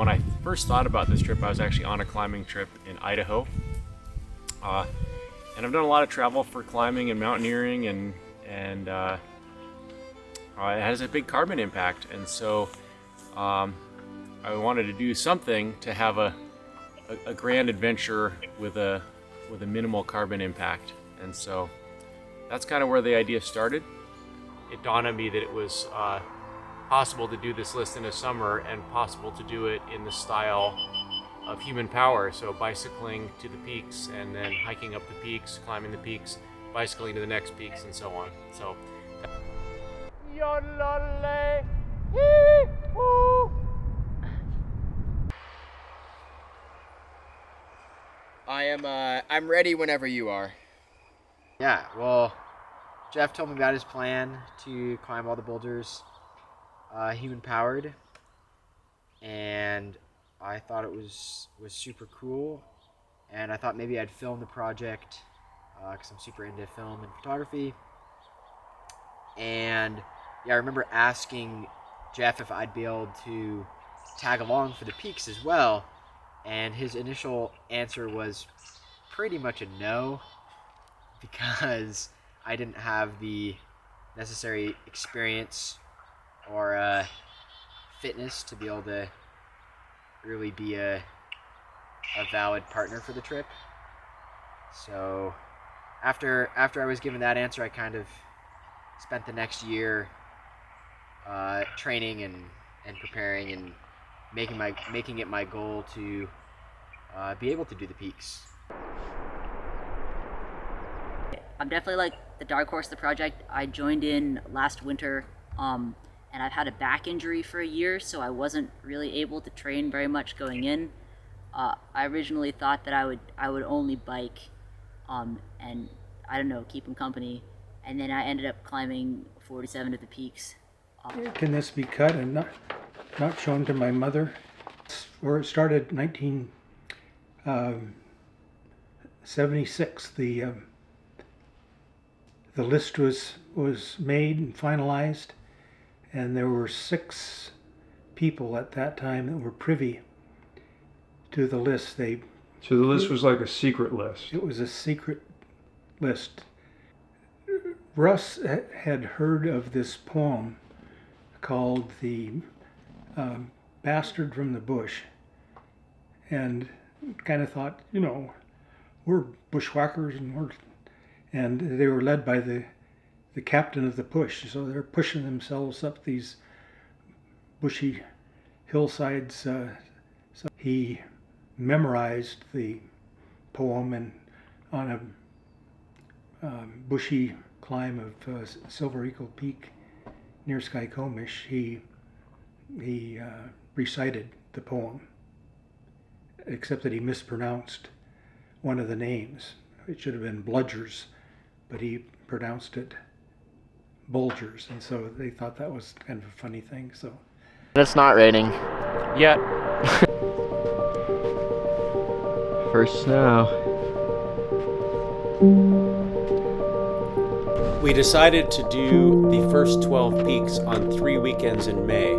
when I first thought about this trip, I was actually on a climbing trip in Idaho. And I've done a lot of travel for climbing and mountaineering, and it has a big carbon impact. And so I wanted to do something to have a grand adventure with a minimal carbon impact. And so that's kind of where the idea started. It dawned on me that it was possible to do this list in the summer and possible to do it in the style of human power. So bicycling to the peaks and then hiking up the peaks, climbing the peaks, bicycling to the next peaks, and so on. So I'm ready whenever you are. Yeah, well, Jeff told me about his plan to climb all the boulders human powered, and I thought it was super cool, and I thought maybe I'd film the project because I'm super into film and photography. And yeah, I remember asking Jeff if I'd be able to tag along for the peaks as well, and his initial answer was pretty much a no, because I didn't have the necessary experience or fitness to be able to really be a valid partner for the trip. So after I was given that answer, I kind of spent the next year training and preparing and making it my goal to be able to do the peaks. I'm definitely like the dark horse of the project. I joined in last winter, and I've had a back injury for a year, so I wasn't really able to train very much going in. I originally thought that I would only bike, and I don't know, keep him company, and then I ended up climbing 47 of the peaks. Can this be cut and not shown to my mother? Where it started, 1976. The list was made and finalized, and there were 6 people at that time that were privy to the list. So the list was like a secret list. It was a secret list. Russ had heard of this poem called The Bastard from the Bush, and kind of thought, we're bushwhackers, and they were led by the captain of the push, so they're pushing themselves up these bushy hillsides. So he memorized the poem, and on a bushy climb of Silver Eagle Peak near Skykomish, he recited the poem, except that he mispronounced one of the names. It should have been Bludgers, but he pronounced it Bulgers, and so they thought that was kind of a funny thing. So It's not raining yet. First snow. We decided to do the first 12 peaks on 3 weekends in May.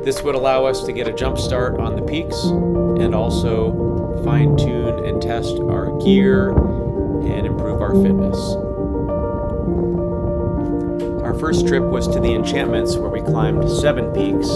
This would allow us to get a jump start on the peaks and also fine-tune and test our gear and improve our fitness. Our first trip was to the Enchantments, where we climbed 7 peaks.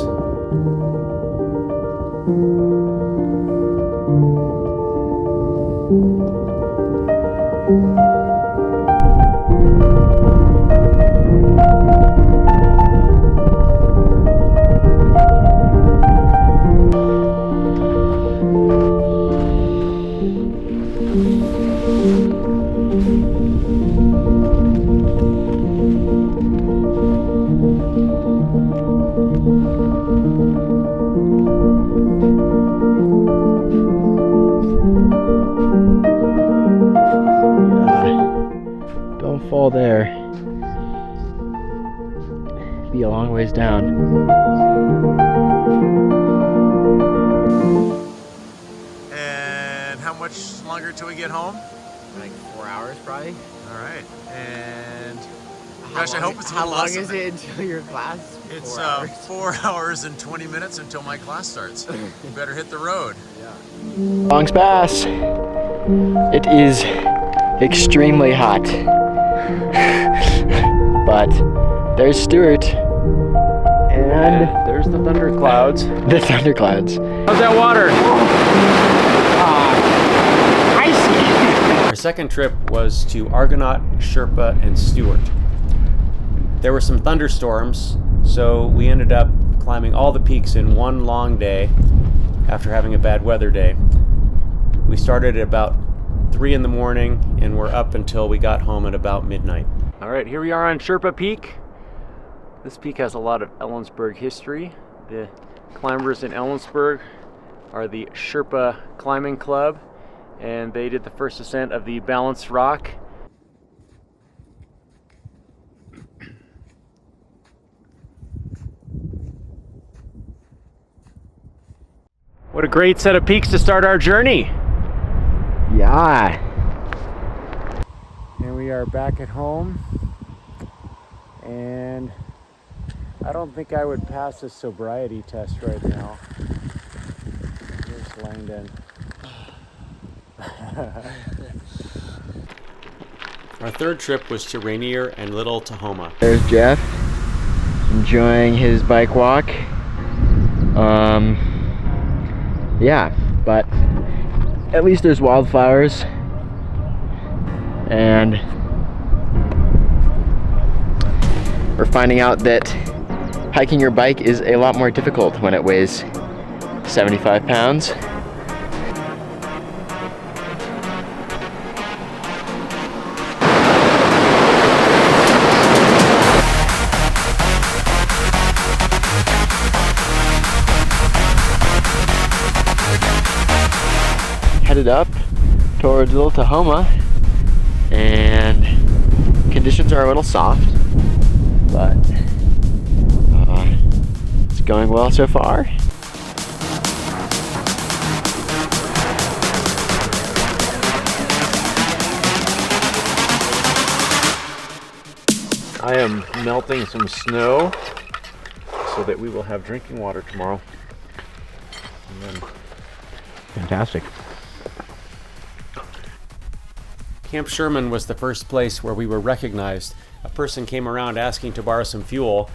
Don't fall there. Be a long ways down. And how much longer till we get home? Like 4 hours probably. All right. And Gosh, I hope it's a How little long less is than it until your class? It's 4 hours. 4 hours and 20 minutes until my class starts. You better hit the road. Long's Pass. It is extremely hot. But there's Stuart. And There's the thunderclouds. the thunderclouds. How's that water? Icy! Our second trip was to Argonaut, Sherpa, and Stewart. There were some thunderstorms, so we ended up climbing all the peaks in one long day after having a bad weather day. We started at about 3 in the morning and were up until we got home at about midnight. All right, here we are on Sherpa Peak. This peak has a lot of Ellensburg history. The climbers in Ellensburg are the Sherpa Climbing Club, and they did the first ascent of the Balanced Rock. What a great set of peaks to start our journey. Yeah. And we are back at home, and I don't think I would pass a sobriety test right now. Here's Langdon. Our third trip was to Rainier and Little Tahoma. There's Jeff, enjoying his bike walk. Yeah, but at least there's wildflowers, and we're finding out that hiking your bike is a lot more difficult when it weighs 75 pounds. Headed up towards Little Tahoma, and conditions are a little soft, but it's going well so far. I am melting some snow so that we will have drinking water tomorrow. And then Fantastic. Camp Sherman was the first place where we were recognized. A person came around asking to borrow some fuel,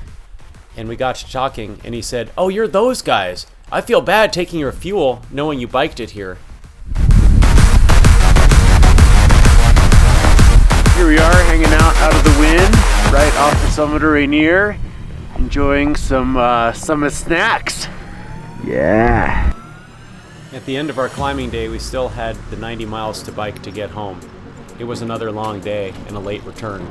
and we got to talking, and he said, "Oh, you're those guys. I feel bad taking your fuel, knowing you biked it here." here we are hanging out of the wind right off the summit of Rainier, enjoying some summit snacks. Yeah. At the end of our climbing day, we still had the 90 miles to bike to get home. It was another long day and a late return.